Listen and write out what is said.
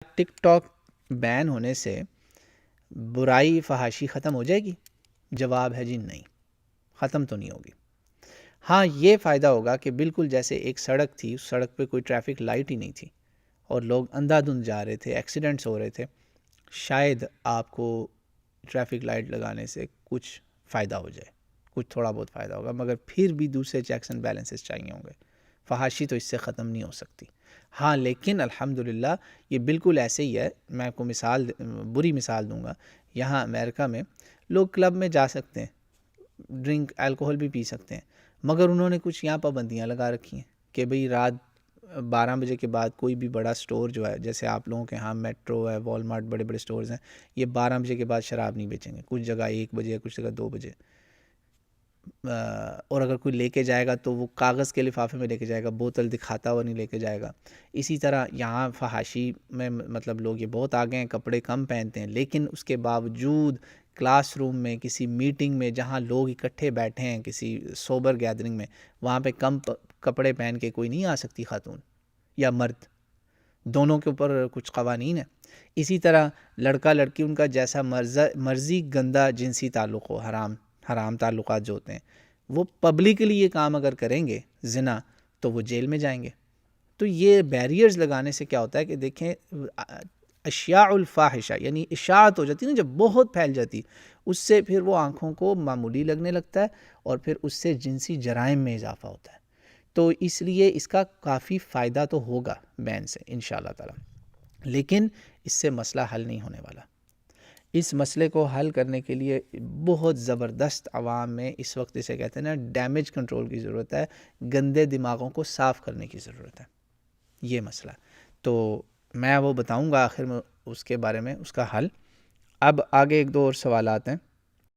ٹک talk بین ہونے سے برائی فحاشی ختم ہو جائے گی؟ جواب ہے جی نہیں، ختم تو نہیں ہوگی۔ ہاں یہ فائدہ ہوگا کہ بالکل جیسے ایک سڑک تھی، اس سڑک پہ کوئی ٹریفک لائٹ ہی نہیں تھی اور لوگ اندھا دھند جا رہے تھے، ایکسیڈنٹس ہو رہے تھے، شاید آپ کو ٹریفک لائٹ لگانے سے کچھ فائدہ ہو جائے، کچھ تھوڑا بہت فائدہ ہوگا، مگر پھر بھی دوسرے چیکس اینڈ بیلنسز چاہیے ہوں گے۔ فحاشی تو اس سے ختم نہیں ہو سکتی۔ ہاں لیکن الحمدللہ یہ بالکل ایسے ہی ہے، میں آپ کو بری مثال دوں گا۔ یہاں امریکہ میں لوگ کلب میں جا سکتے ہیں، ڈرنک الکوہل بھی پی سکتے ہیں، مگر انہوں نے کچھ یہاں پابندیاں لگا رکھی ہیں کہ بھئی رات 12 بجے کے بعد کوئی بھی بڑا سٹور جو ہے، جیسے آپ لوگوں کے ہاں میٹرو ہے، وال مارٹ، بڑے بڑے سٹورز ہیں، یہ 12 بجے کے بعد شراب نہیں بیچیں گے، کچھ جگہ 1 بجے، کچھ جگہ 2 بجے۔ اور اگر کوئی لے کے جائے گا تو وہ کاغذ کے لفافے میں لے کے جائے گا، بوتل دکھاتا ہوا نہیں لے کے جائے گا۔ اسی طرح یہاں فحاشی میں مطلب لوگ یہ بہت آگے ہیں، کپڑے کم پہنتے ہیں، لیکن اس کے باوجود کلاس روم میں، کسی میٹنگ میں جہاں لوگ اکٹھے بیٹھے ہیں، کسی سوبر گیدرنگ میں، وہاں پہ کم کپڑے پہن کے کوئی نہیں آ سکتی، خاتون یا مرد، دونوں کے اوپر کچھ قوانین ہیں۔ اسی طرح لڑکا لڑکی ان کا جیسا مرضی گندا جنسی تعلق ہو، حرام تعلقات جو ہوتے ہیں، وہ پبلکلی یہ کام اگر کریں گے زنا، تو وہ جیل میں جائیں گے۔ تو یہ بیریئرز لگانے سے کیا ہوتا ہے کہ دیکھیں اشیاء الفاحشہ یعنی اشاعت ہو جاتی ہے نا، جب بہت پھیل جاتی، اس سے پھر وہ آنکھوں کو معمولی لگنے لگتا ہے اور پھر اس سے جنسی جرائم میں اضافہ ہوتا ہے۔ تو اس لیے اس کا کافی فائدہ تو ہوگا بین سے انشاءاللہ تعالی، لیکن اس سے مسئلہ حل نہیں ہونے والا۔ اس مسئلے کو حل کرنے کے لیے بہت زبردست عوام میں اس وقت اسے کہتے ہیں نا ڈیمیج کنٹرول کی ضرورت ہے، گندے دماغوں کو صاف کرنے کی ضرورت ہے، یہ مسئلہ۔ تو میں وہ بتاؤں گا آخر میں اس کے بارے میں، اس کا حل۔ اب آگے 1-2 اور سوالات ہیں۔